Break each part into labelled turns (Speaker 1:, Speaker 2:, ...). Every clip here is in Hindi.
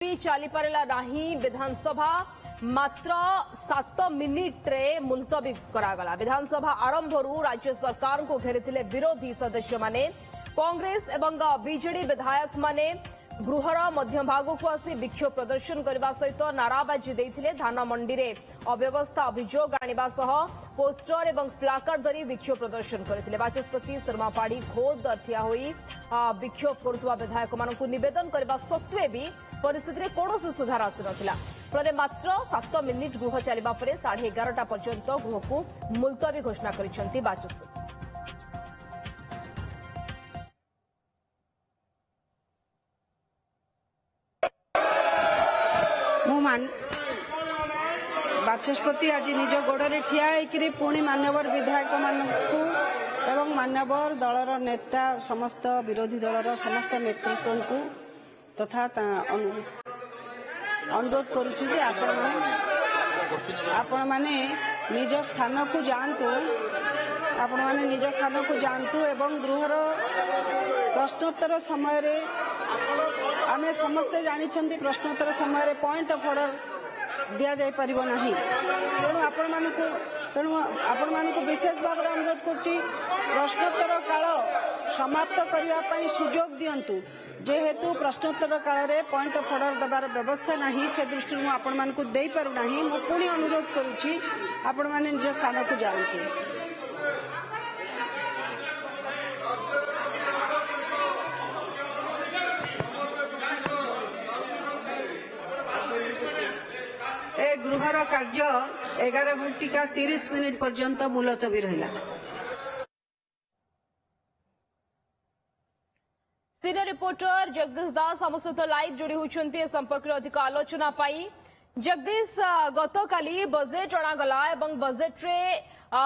Speaker 1: चली पारा नहीं विधानसभा मात्र 7 मिनिट रे मुलतवी करागला। विधानसभा आरंभ राज्य सरकार को घेरी विरोधी सदस्य माने कांग्रेस एवं बीजेडी विधायक माने गृहर मध्य भाग को आसी विक्षोभ प्रदर्शन करने सहित नाराबाजी देते धान मंडी रे अव्यवस्था अभियोग आने सह पोस्टर एवं प्लाकार्ड धरी विक्षोभ प्रदर्शन करते बाचस्पति शर्मा पाढ़ी खोद ठिया होई विक्षोभ करुवा विधायक मानक निवेदन करने सत्वे भी परिस्थिति में कौन सुधार आसी नथिला। फल मात्र 7 मिनिट गृह चलिबा परे 11:30 पर्यंत गृह को मुलतवी घोषणा करिसेंती बाचस्पति।
Speaker 2: बाचस्पति आज निज गोड़े ठिया होकर पुणी मान्यवर विधायक मानू एवं मान्यवर दलर नेता समस्त विरोधी दलर समस्त नेतृत्व को तथा अनुरोध करुछु जे आपण माने निज स्थान को जातु आपण माने निज स्थान को जातु एवं गृहर प्रश्नोत्तर समय रे आमे समस्ते जानिछंती प्रश्नोत्तर समय रे पॉइंट ऑफ ऑर्डर दिया जाय परिबो नाही। तेणु आपण मानकु विशेष भाव अनुरोध करछि प्रश्नोत्तर काल समाप्त करबा पई सुजोग दियंतु। जेहेतु प्रश्नोत्तर काल रे पॉइंट ऑफ ऑर्डर दबार व्यवस्था नाही से दृष्टि मु आपण मानकु देई पारु नाही। मु पुणी अनुरोध करूछि आपण माने निज स्थान को जाउतु। गृहर कार्य 11:30 पर्यंत मुलतवी रहिला।
Speaker 1: सीनियर रिपोर्टर जगदीश दास आम सहित लाइव जोड़ी होती संपर्क में अधिक आलोचना पाई। जगदीश गतकाली बजेट अणागला एवं बजेट रे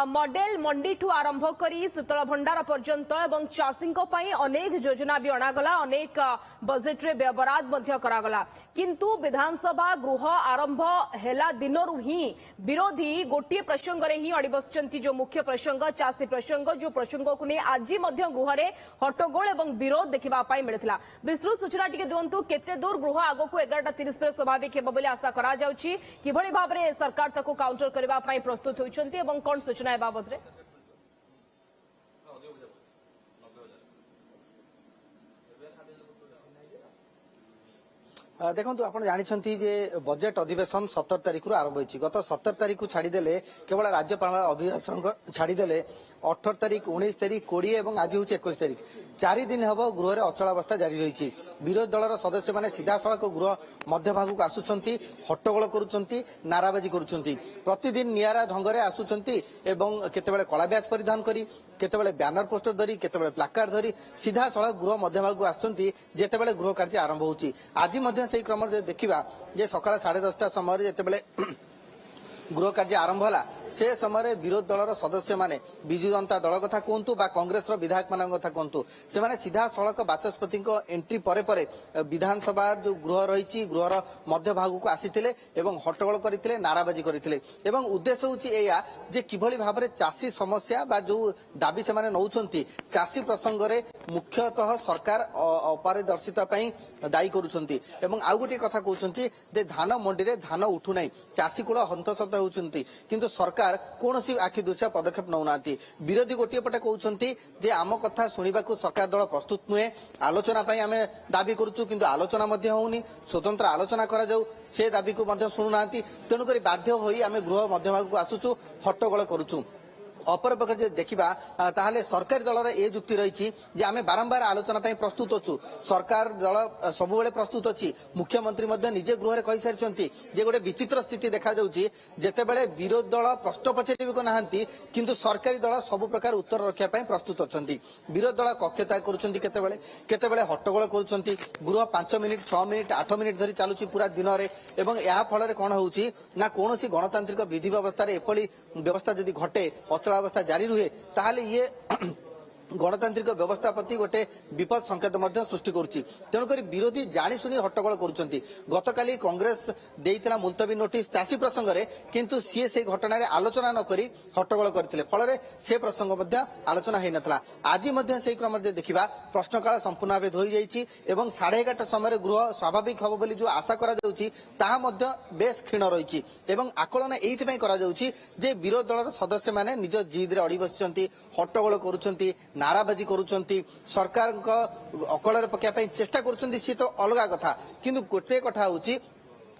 Speaker 1: मॉडल मंडी ठू आरंभ करी शीतल भंडार पर्यंत एवं चाषी अनेक योजना भी अणागला अनेक बजेट रे व्यवराद मध्य करागला। किंतु विधानसभा गृह आरंभ हेला दिनरु ही विरोधी गोटे प्रसंग रे ही अड़ी बसचंती जो मुख्य प्रसंग चाषी प्रसंग जो प्रसंग को नहीं आज मध्य गृह रे हट्टगोल एवं विरोध देखा मिलता। विस्तृत सूचना टिके दिंतु केते दूर गृह आग को 11:30 पर स्वाभाविक हेब बोली आशा करा जाउछि किभଳି भाबरे सरकार ताको काउंटर करबा पई प्रस्तुत होइछंती एवं कोन सूचना बाबद रे
Speaker 3: देखो आप जानते जे बजेट अधिवेशन 17 तारिख आरंभ होती गत 17 तारिख को छाड़देले केवल राज्यपाल अभिभाषण छाड़देले 18 तारिख 19 तारिख 20 और आज हूँ 21 तारिख 4 दिन हम गृह अचलावस्था जारी रही। विरोधी दलर सदस्य मैंने सीधा सड़क गृह मध्य भाग को आसुंच हट्टगोल करुँच नाराबाजी करुँच प्रतिदिन निरा ढंग से आसुंच केतबेले कला ब्याज परिधान करी केतबेले बैनर पोस्टर धरी केतबेले प्लाकार्ड धरी सीधा सड़क गृह मध्य भाग को आसुंच गृह कार्य आरंभ होची। आज से क्रम देखा सकाल 10:30 समय जितेबाला गृह कार्य आरंभ है से समय विरोधी दलर सदस्य माने विजु जनता दल कथा कहतु कांग्रेस विधायक मान कथा कहतु से सीधा सड़क बाचस्पति एंट्री परे परे विधानसभा जो गृह रही गृहर मध्य भाग को आसीथिले एवं हट्टगोल करथिले नाराबाजी करथिले एवं उद्देश्य होची एया जे किभଳି भाबरे चाषी समस्या बा जो दाबी से माने नउछंती चाषी प्रसंग रे मुख्यतः सरकार अपारदर्शिता पई दायी करूछंती एवं आउ गोटे कथा कहउछंती जे धान मंडी रे धान उठु नै चाषी कुल हंतसत होउछंती किंतु सरकार कौन आखि दुष्या पदक्षेप नौना। विरोधी गोटे पटे कहते जे आम कथा शुणा सरकार दल प्रस्तुत नुहे आलोचना आम दाबी करुचु किंतु आलोचना होनी स्वतंत्र आलोचना करा जाऊ से दाबी को शुणुना तेणुक बाध्य होई आम गृह मध्य भाग को आसुचु हट्टगोल करुचु। अपरपक्ष देखा ताहले सरकारी दलर ए जुक्ति रही आम बारंबार आलोचना प्रस्तुत अच्छु सरकार दल सब प्रस्तुत अच्छी मुख्यमंत्री निजे गृह कही सारी जे गोटे विचित्र स्थिति देखा जितेबाला विरोधी दल प्रश्न पचार ना किंतु सरकारी दल सब प्रकार उत्तर रखा प्रस्तुत अच्छा विरोधी दल कक्षता करते हट्टगोल कर गृह 5 मिनिट 6 मिनिट 8 मिनिट धरी चलुची पूरा दिन में या फल कौन होची ना कौन गणतांत्रिक विधि व्यवस्था एपली व्यवस्था जदि घटे अवस्था जारी रुहे ताहले ये गणतांत्रिक व्यवस्था प्रति गोटे विपद संकेत सृष्टि करुच्ची तेणुक विरोधी जाशुणी हट्टगोल करुँच गतकाली कांग्रेस देइतिला मुलतवी नोटिस चाषी प्रसंग में किंतु सी से घटना आलोचना नक हट्टगोल करते फल से प्रसंग आलोचना हो नाला आज से क्रम देखा प्रश्नकाल संपूर्ण भाव धोई जाइए 11:30 समय गृह स्वाभाविक हम बोली जो आशा बेस क्षीण रही आकलन ये विरोधी दल सदस्य मैंने निज जिद अड़ी बसी हट्टगोल करुँच नाराबाजी करुँच सरकार अकल पकड़ चेष्टा करुँच सी तो अलग कथा किंतु गोटे कथा हूँ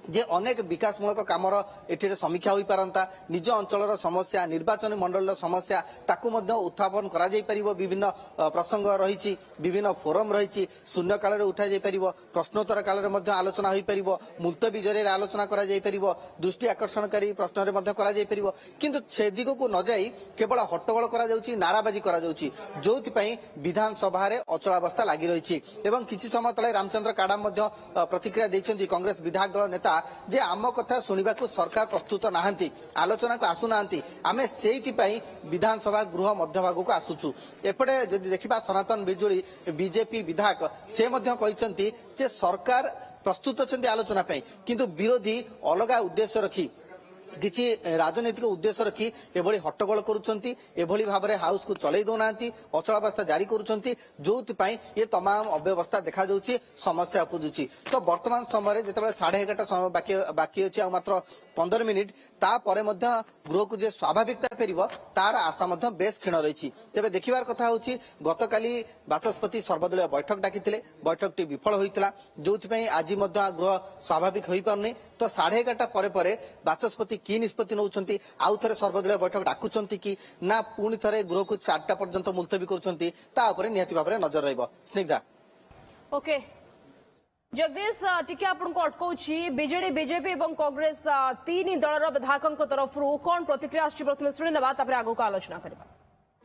Speaker 3: जे अनेक विकासमूलक कामर एठिरे समीक्षा होई पारंता निज अंचलर समस्या निर्वाचन मंडल समस्या ताकू मध्य उत्थापन करा जाई परिबो विभिन्न प्रसंग रहिछि विभिन्न फोरम रहिछि शून्य काल रे उठा जाई परिबो प्रश्नोत्तर काल रे मध्य आलोचना होई परिबो मुलतवी जरिए आलोचना करा जाई परिबो दृष्टि आकर्षणकारी प्रश्न रे मध्य करा जाई परिबो किंतु से दिग को न जाई केवल हट्टगोल करा जाउछि नाराबाजी करा जाउछि जोथि पई विधानसभा रे अचलावस्था लागि रहिछि एवं किछि समय तले रामचंद्र काडाम मध्य प्रतिक्रिया दैछन्ति कांग्रेस विधायक दल नेता जे आम कथा सुनिबा को सरकार प्रस्तुत नाहंती आलोचना को आसु नाहंती आमे सेइति पई विधानसभा गृह मध्यभाग को आसुछु एपटे जदि देखिबा सनातन बिजुली बीजेपी विधायक से मध्य कहिसंती जे सरकार प्रस्तुत अछंती आलोचना पई किंतु विरोधी अलगा उद्देश्य रखी किसी राजनीतिक उद्देश्य रखी एभली हट्टगोल करुछंती एभली भाव में हाउस को चलै दौनांती अचलावस्था जारी करुछंती जोथि ये तमाम अव्यवस्था देखा जाउछि समस्या उपुजुछि तो वर्तमान समय जेतेबेले 11:30 समय बाकी अछि आ मात्र 15 मिनिट तापर मध्य गृह को जे स्वाभाविकता फेरिबो तार आशा मध्य बेस क्षीण रही तेबे देखिबार कथा होछि गतकाली बाचस्पति सर्वदलीय बैठक डाकिथिले बैठकटी विफल होइतला जोथि आज मध्य गृह स्वाभाविक होई पारनी तो 11:30 परे बाचस्पति की निष्पत्ति नौछंती आउ थे सर्वदलीय बैठक डाकुचंती कि ना पुणी थे गृह को 4टा पर्यंत मुलतवी करुछंती ता उपरे निहाती भाबरे नजर रहइबो स्निग्धा
Speaker 1: ओके जगदीश टिके आपनको अटकाउछि बीजेडी बीजेपी और कांग्रेस तीन दलर विधायकों तरफ कौन प्रतिक्रिया आछि प्रथम शुणी नेबा तापर आगो को आलोचना करबा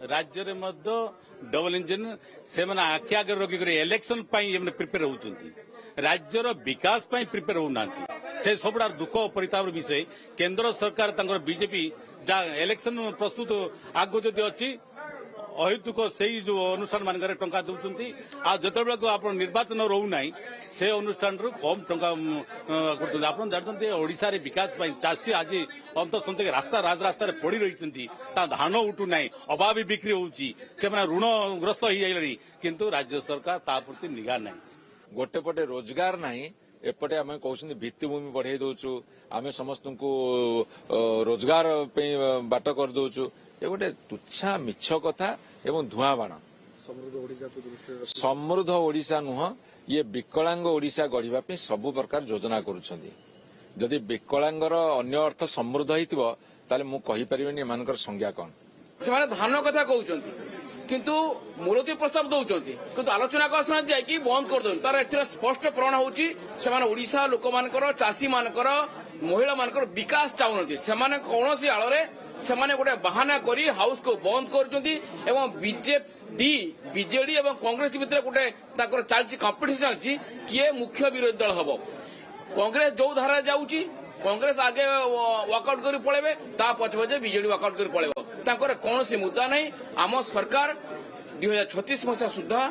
Speaker 4: राज्य रे मध्य डबल इंजन से माने आखि आगे रखी कर इलेक्शन प्रिपेयर होउछंती राज्यर विकास प्रिपेयर होउनांती से सबुड़ा दुख और परिताप विषय केंद्र सरकार तांकर बीजेपी जा इलेक्शन प्रस्तुत आगो जदि अच्छी अहेतुक से जो अनुष्ठान मान टंका दौरान आ जो आप निर्वाचन रोना से अनुष्ठान कम टंका आप जानते ओडिशा रे विकास चाषी आज अंत सन्त रास्ता राजरास्ता पड़ी रही धान उठुना अभावी बिक्री होउची से ऋणग्रस्त हो जाइले किंतु राज्य सरकार ता प्रति निगा ना
Speaker 5: गोटे पटे रोजगार नाही एपटे आम कहते भित्तिभूमि बढ़ाई दौचु आम समस्त को रोजगार बाट कर दौचु ये गोटे तुच्छा मिछ कथा एवं धुआं बाण समृद्ध ओडिशा नुह ये विकलांग ओडिशा गढ़ा सबु प्रकार योजना करुछंती जदि विकलांगर अन्य अर्थ समृद्ध होइतिबो ताले मु कहि परिबेनी एमानकर संज्ञा कोन
Speaker 6: से धान कथा कहउछंती किंतु मुलतवी प्रस्ताव दौरान किंतु आलोचना को आसना जाकि बंद कर दौन तार एथिर स्पष्ट प्रमाण होउची सेमाने ओडिशा लोक मानकर चाषी मानकर महिला मानकर विकास चाहूनती सेमाने कौनसी आଳରେ सेमाने गोटे बहाना करी हाउस को बंद करुछंती एवं बीजेडी एवं कांग्रेस भितर गोटे ताकर चलची कंपटीशन चलची किए मुख्य विरोधी दल हबो कांग्रेस जो धारा जाउची कांग्रेस आगे वॉकआउट करी पळेबे ता पछे बीजेडी वॉकआउट करी पळेबो ताकर कौनसी मुद्दा नहीं आम सरकार 2036 मसीहा सुधा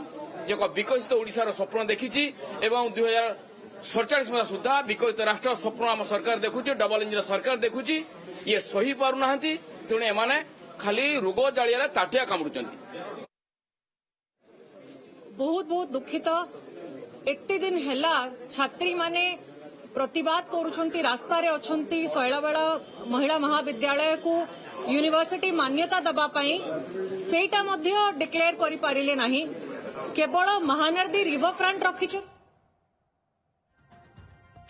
Speaker 6: जो विकसित ओडिशार स्वप्न देखी एवं 2047 मसीहा सुधा विकसित राष्ट्र स्वप्न आम सरकार देखुची डबल इंजन सरकार देखुची ये सही पारुना तेणु एमाने खाली रोग जालिया ताटिया कामुड़ुचंती
Speaker 7: बहुत बहुत दुखित एते दिन हैला छात्री माने प्रतिवाद करुछंती रास्ता रे अछंती शैलबाला महिला महाविद्यालय को यूनिवर्सिटी मान्यता दबा पाई सेटा मध्य डिक्लेयर करि पारिले नाही केवल महानदी रिवर फ्रंट रखिछु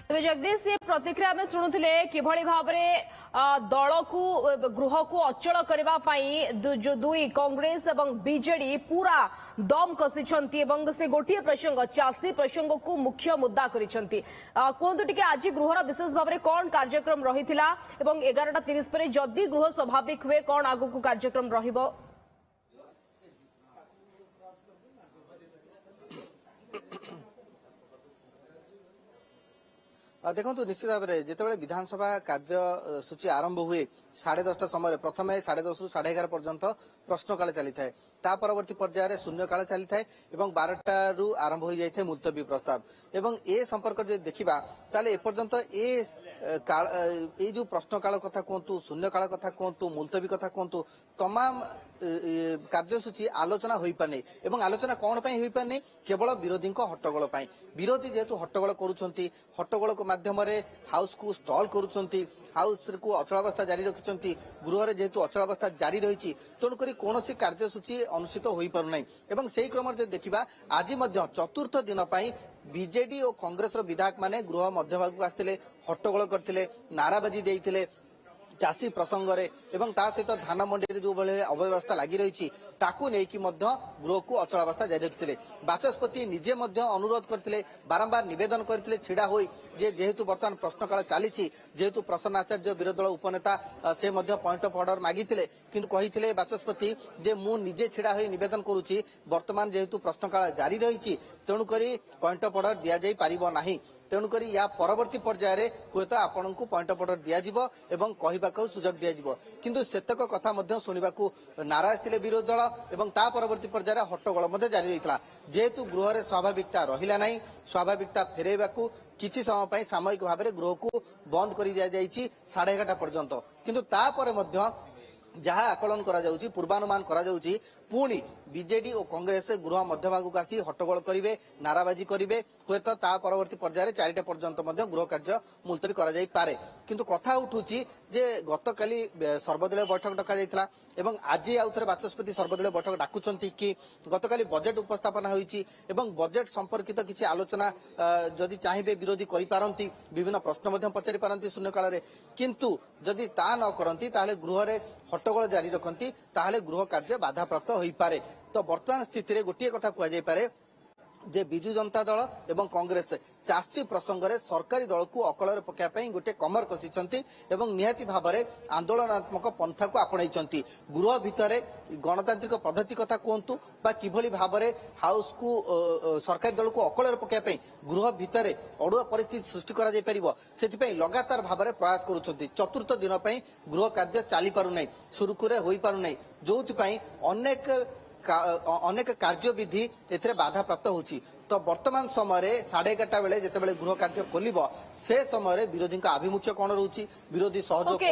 Speaker 1: तेज जगदीश ये प्रतिक्रिया में शुणुले किभली भाव दल को गृह को अचल करने जो दुई कांग्रेस और बीजेडी पूरा दम कसी से गोटे प्रसंग चाषी प्रसंग को मुख्य मुद्दा करिसेंती कहतु टिके आज गृहर विशेष भाव में कौन कार्यक्रम रही 11:30 पर जदि गृह स्वाभाविक हुए कौन आगु को कार्यक्रम रहिबो
Speaker 3: देखो निश्चित भाव में जिते विधानसभा कार्यसूची आरंभ हुए 10:30 समय प्रथम 10:30 रु 11:30 पर्यंत प्रश्नकाल चली था ता परवर्ती पर्यायर शून्यकाल चली था 12टा रु आरंभ हो जाए मुलतवी प्रस्ताव एवं ए संपर्क देखा ताले एपर्यंत जो प्रश्नकाल कथा कहतु शून्यकाल कथा कहतु मुलतवी कथा कहतु तमाम कार्यसूची आलोचना हो पारे एवं आलोचना कौन हो पारे केवल विरोधी हट्टगोल विरोधी जेहेतु हट्टगोल करुँच हट्टगोल माध्यम हाउस को स्टल करुँच हाउस को अचलावस्था जारी रखिंट गृह जेहेतु अचलावस्था जारी रही तेणुक कौन कार्यसूची अनुष्ठित हो पारना एवं से क्रम देखा आज चतुर्थ दिन बीजेडी और कांग्रेस विधायक माने गृह मध्यभाग आसते हट्टगोल करते नाराबाजी देते चाषी प्रसंग एवं ता सहित धान मंडी जो भाई अव्यवस्था लगी रही गृह को अचलावस्था जारी रखिते बाचस्पति निजे अनुरोध करते बारंबार निवेदन करते छिड़ा हो जेहेतु बर्तमान प्रश्नकाल चली जेहेतु प्रसन्न आचार्य विरोधी दल उपनेता से पॉइंट ऑफ ऑर्डर मागिते किंतु कही बाचस्पति जे मु निजे छिड़ा हो निवेदन करुच्ची बर्तमान जेहेतु प्रश्नकाल जारी रही तेणुक पॉइंट ऑफ ऑर्डर दि जाई पारिबो नाही तेणुक या परवर्ती पर्यायर हूँ आपण को पॉइंट ऑफ ऑर्डर दिज्व एवं कहवाक सुजोग दिज्व किंतु सेतक कथा शुणा नाराज थे विरोधी दल एवं ता परवर्ती पर्यायर हट्टगोल जारी रही जेहेतु गृह स्वाभाविकता रहिला नहीं स्वाभाविकता फेरैबा किसी समय सामयिक भाव में गृह को बंद कर दि जाइए 11:30 पर्यंत किंतु तापर जहाँ आकलन करा पूर्वानुमान करा पुणी बीजेडी और कांग्रेस गृह मध्यभाग को आसी हट्टगोल करेंगे नाराबाजी करेंगे हूँ ता परवर्ती पर्यायर 4टा पर्यंत गृह कार्य मुलतवी करे किंतु कथा उठुची जे गतकाली सर्वदलीय बैठक डका जाइथिला एवं आज आउ थे बाचस्पति सर्वदलीय बैठक डाकुचंती कि गतकाली बजेट उपस्थापन होईची एवं बजेट संपर्कित किसी आलोचना जदि चाहिए विरोधी करि पारंती विभिन्न प्रश्न पचारि पारंती शून्यकाल रे किंतु जदि ता न करंती ताले गृह रे हट्टगोल जारी रखंती ताले गृह कार्य बाधाप्राप्त होई पारे तो वर्तमान स्थिति रे गोटे कथा कह जाय पारे जे बिजु जनता दल एवं कांग्रेस चाषी प्रसंग में सरकारी दल को अकल पकाई गोटे कमर कषिंट एवं निहाती भाव में आंदोलनात्मक पंथा को आपणाई गृह भितर गणतांत्रिक पद्धति कथा कहतु किभली भाव में हाउस को सरकारी दल को अकल पकाई गृह भितर अड़ुआ परिस्थिति सृष्टि कर लगातार भाव में प्रयास करुँच चतुर्थ दिन गृह कार्य चली पारना सुरुखुरे हो पारना जो अनेक कार्यविधि एथिरे बाधा प्राप्त होची तो वर्तमान समय 11:30 बेले जेतेबेले गृह कार्य खोलिबो से समय विरोधी आभिमुख्य कौन रोची विरोधी सहयोग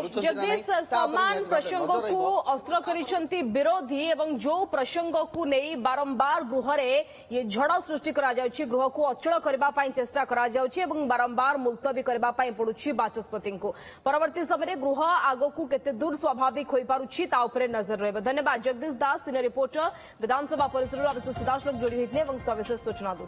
Speaker 1: समान प्रसंग को अस्त्र करिसंती विरोधी एवं जो प्रसंग को नहीं बारंबार गृह ये झड़ सृष्टि करा जाउची गृह को अचल करबा पई चेष्टा करा जाउची एवं बारंबार मुलतवी करबा पई पडुची बाचस्पति को परवर्ती समय गृह आगो को केते दूर स्वाभाविक होई पारुची ता उपरे नजर रहबे। धन्यवाद जगदीश दास तीन रिपोर्टर विधानसभा परिसर सीधासलख जोड़ी होते सविशेष सूचना देते।